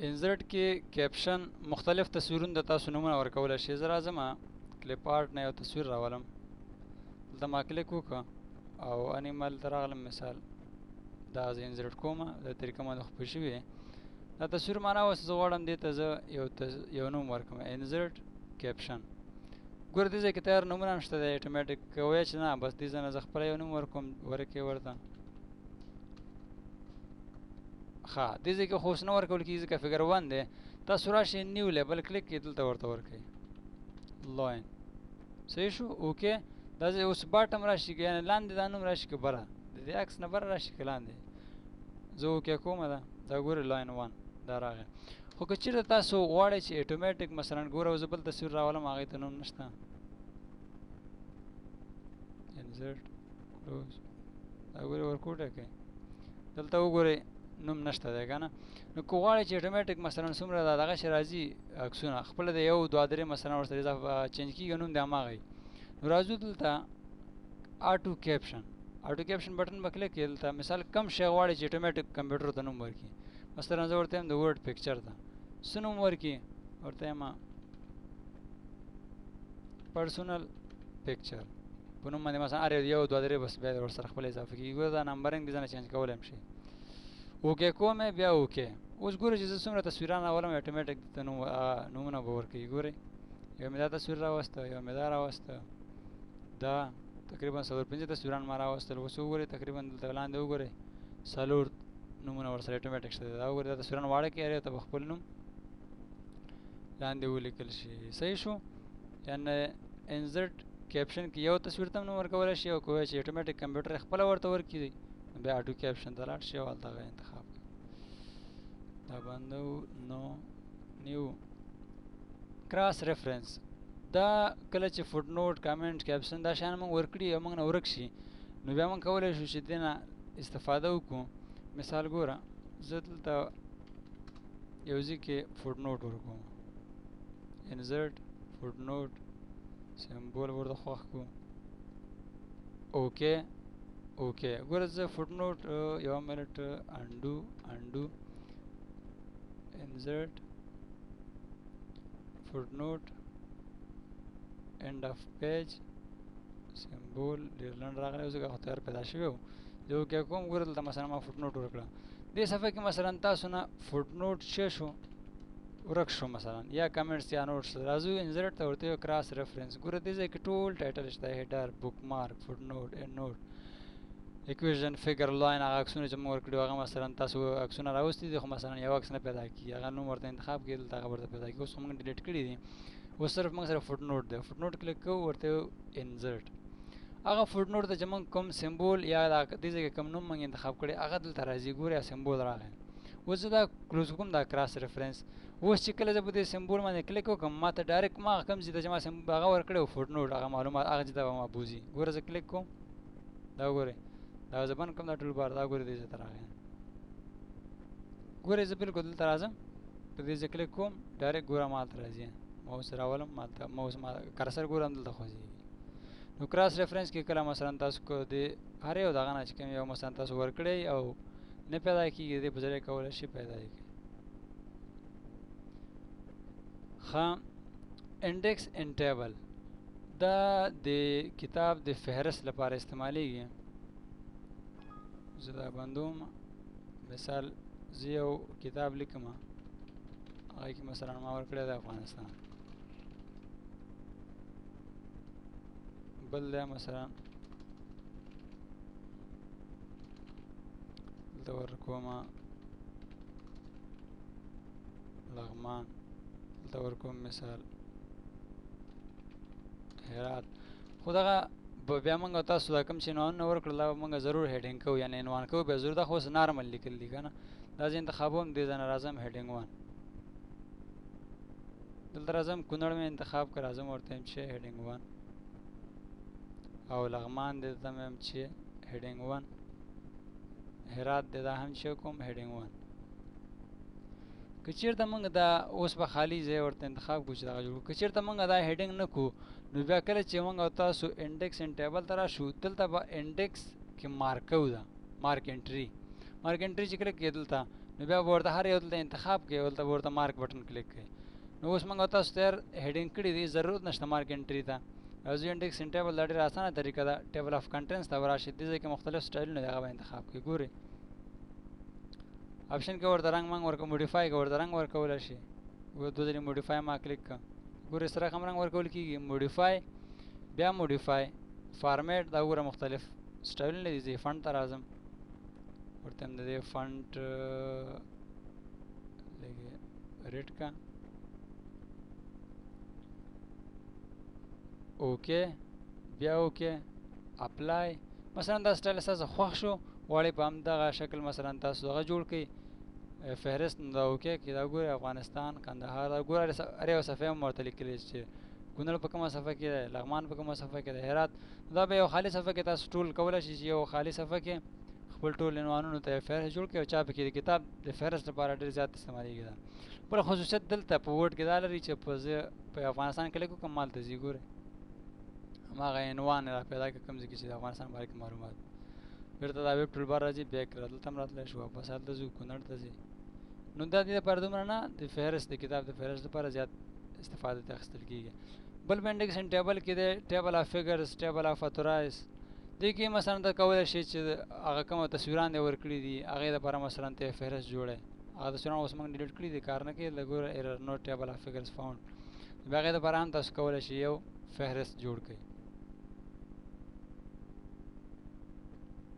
انزرټ کې کیپشن مختلف تصویرونه د تاسو نمونه ورکولی شي. زه راځم کلیپ آرټ نه یو تصویر راولم، دلته ما کلیک وکړه او انیمل ته راغلم. مثال دا زه انزرټ کوم، دا طریقه ما خپل شوې دا تصویر ما راوست. زه غواړم دې ته زه یو نوم ورکړم، انزرټ کیپشن. ګوره دې ځای کې تیار نومونه هم شته دی اټومیټیک. که وایې چې نه بس دې ځای نه زه خپله یو نوم ورکوم ورکې ورته ښه. دې ځای کې خو اوس نه ورکول کېږي ځکه فګر 1 دی. تاسو راشئ نیو لیبل کلیک کړئ، دلته ورته ورکړئ لاین. صحیح شو؟ اوکې. دا ځای اوس باټم راشي که یعنې لاندې دا نوم راشي که بره، د دې عکس نه بره راشي که لاندې. زه اوکې کومه ده، دا ګورئ لاین 1 دا راغی. خو که چېرته تاسو غواړئ چې اټومیټیک مثلا ګوره زه بل تصویر راولم هغې ته نوم نشته. انزرټ کلوز دا ګورئ ورکوټه کوي، دلته وګورئ نوم نشته دی که نه. نو که غواړئ چې اټومیټیک مثلا څومره دا دغه شی راځي عکسونه خپله د 1 2 3 مثلا ورسره اضافه چینج کېږي نوم د هماغه وي. نو راځو دلته آټو کیپشن، آټو کیپشن بټن به کلیک کړئ. دلته مثال کم شی غواړئ چې اټومیټیک کمپیوټر ته نوم ورکړي. مثلا زه ورته یم د ورډ پکچر ته څه نوم ورکړي، ورته یم پرسونل پکچر په نوم باندې مثلا هر 1 2 3 بس بیا ورسره خپل اضافه کېږي. ګوره دا نمبرنګ دې ځنه چینج کولی هم شي. اوکې کوم بیا اوکې. اوس ګورئ چې زه څومره تصویران راولم اټومیټیک ته نومونه به ورکوي. ګورئ یو مې دا تصویر راوسته، یو مې دا راوسته، دا تقریبا 4-5 تصویران ما راوستل. اوس وګورئ تقریبا دلته لاندې وګورئ 4 نومونه ورسره اټومیټیک شته. دا وګورئ دا تصویران واړه کې هر یو ته به خپل نوم لاندې ولیکل شي. صحیح شو؟ یعنې انزرټ کیپشن کې یو تصویر ته هم نوم ورکولی شي او که وایي چې اټومیټیک کمپیوټر یې خپله ورته ورکړي بیا آټو کیپشن ته لاړ شي او هلته هغه انتخاب کړه. دا بندو نو نیو کراس ریفرنس. دا کله چې فوټ نوټ کامنټ کیپشن دا شیان موږ ورکړي او موږ نه ورک شي نو بیا موږ کولی شو چې دې نه استفاده وکړو. مثال ګوره زه دلته یو ځای کې فوټ نوټ ورکوم، انزرټ فوټ نوټ سمبول ورته خوښ کړو. اوکې اوکې. ګوره زه فوټ نوټ یو منټ انډو انزرټ فوټ نوټ اینډ اف پیج سمبول ډېر لنډ راغلی و ځکه خو تیار پیدا شوی و. زه اوکې کوم. ګوره دلته مثلا ما فوټ نوټ ورکړه. دې صفحه کې مثلا تاسو نه فوټ نوټ څه شو ورک شو مثلا یا کمنټس یا نوټس. راځو انزرټ ته ورته کراس ریفرنس. ګوره دې ځای کې ټول ټایټل شته، هیډر بک مارک فوټ نوټ اینډ نوټ اکویژن فګر لاین. هغه عکسونه چې موږ ورکړي هغه مثلا تاسو عکسونه راوستي دي خو مثلا یو عکس نه پیدا کېږي هغه نوم ورته انتخاب کړئ دلته هغه ورته پیدا کېږي. اوس موږ ډیلیټ کړي دي. اوس صرف موږ سره فوټ نوټ دی. فوټ نوټ کلیک کوو ورته انزرټ. هغه فوټ نوټ ته چې موږ کوم سمبول یا دې ځای کې کوم نوم موږ انتخاب کړی هغه دلته راځي. ګورئ سمبول راغی. اوس زه دا کلوز کوم دا کراس ریفرنس. اوس چې کله زه په دې سمبول باندې کلیک وکړم ما ته ډایرکټ ما کوم ځای ته چې ما هغه ورکړی و فوټ نوټ هغه معلومات هغه ځای ته به ما بوځي. ګوره زه کلیک کوم دا وګورئ دا زه بند کوم دا ټول بار دا ګورئ دې ځای ته راغی. ګورئ زه بالکل دلته راځم په دې ځای کلیک کوم ډایرکټ ګوره ما هلته راځي. ماوس راولم مالته ماوس ما کرسر ګوره همدلته خوځېږي. نو کراس ریفرنس کې کله مثلا تاسو کو د هر یو دغه نه چې کوم یو مثلا تاسو ورکړی او نه پیدا کېږي دې په ذریعه کولی شي پیدا یې کړي. ښه انډیکس ان ټیبل دا د کتاب د فهرست لپاره استعمالیږي. زه دا بندوم. مثال زه یو کتاب لیکم هغه کې مثلا ما ورکړی د افغانستان، بل دی مثلا دلته ورکومه لغمان، دلته ورکوم مثال هرات. خو دغه بیا موږ تاسو دا کوم چې عنوانونه ورکړل هغه موږ ضرور هیډینګ کوو یعنې عنوان کوو بیا ضرور. دا خو اوس نارمل لیکل دي که نه. دا زه انتخابوم دې ځای نه راځم هیډینګ 1 دلته راځم کونړ مې انتخاب کړ راځم ورته یم چې هیډینګ 1 او لغمان دې ته مې هم چې هیډینګ 1 هرات دې دا هم چې کوم هیډینګ 1. که چېرته موږ دا اوس به خالي ځای ورته انتخاب کړو چې دغه جوړ کړو. که چېرته موږ دا هیډینګ نه کړو نو بیا کله چې موږ او تاسو انډیکس ان ټیبل ته راشو دلته به انډیکس کې مارک کوو. دا مارک انټري چې کله کې دلته نو بیا به ورته هر یو دلته انتخاب کوي، دلته به ورته مارک بټن کلیک کوي. نو اوس موږ تاسو ته هیډینګ کړي دي، ضرورت نشته مارک انټري ته. راځو انډیکس ان ټیبل دا ډېره اسانه طریقه ده. ټیبل اف کنټینټس ته وراشئ، دې ځای کې مختلف سټایلونه دي هغه به انتخاب کړئ. ګورئ آپشن کې ورته رنګ منګ ورکړه، موډیفای کې ورته رنګ ورکولی شي. دوه ځلې موډیفای ما کلیک کړه، ګورئ سره هم رنګ ورکول کېږي. موډیفای بیا موډیفای فارمیټ دا وګوره مختلف سټایلونه دي. زه فنټ ته راځم، ورته هم د دې فنټ لږ ریډ کا، اوکې بیا اوکې اپلای. مثلا دا سټایل ستاسو خوښ شو، غواړئ په همدغه شکل مثلا تاسو هغه جوړ کړئ فهرست. نو دا اوکې کې دا ګورئ افغانستان کندهار، دا ګوره هر یو صفحه هم ورته لیکلی چې کونړ په کومه صفحه کې دی، لغمان په کومه صفحه کې دی، هرات. دا به یو خالي صفحه کې تاسو ټول کولی شئ چې یو خالي صفحه کې خپل ټول عنوانونو ته فهرست جوړ کړئ او چا پکې د کتاب د فهرست لپاره ډېر زیات استعمالیږي. دا بله خصوصیت دلته په ورډ کې دا لري چې په افغانستان کلیک وکړم مالته ځي، ګورئ هماغه عنوان را پیدا کړه کوم ځای کې چې د افغانستان باره کې معلومات. بیرته دا ویب ټول بار راځي، بیک دلته هم راتلی شو، واپس هلته ځو کونړ ته ځي. نو دا دې لپاره دومره نه، د فهرست د کتاب د فهرست لپاره زیات استفاده ته اخیستل کېږي. بل په انډیکس ان ټیبل کې دی ټیبل اف فیګرز، ټیبل اف اتورایز. دې کې مثلا ته کولی شئ چې هغه کومه تصویران دې ورکړي دي هغې دپاره مثلا ته فهرست جوړی. هغه تصویران اوس موږ ډیلیټ کړي دي، کار نه کوي، ګوره ایرر نو ټیبل اف فیګرز فاوند. بیا هغې دپاره هم تاسو کولی شئ یو فهرست جوړ کړئ.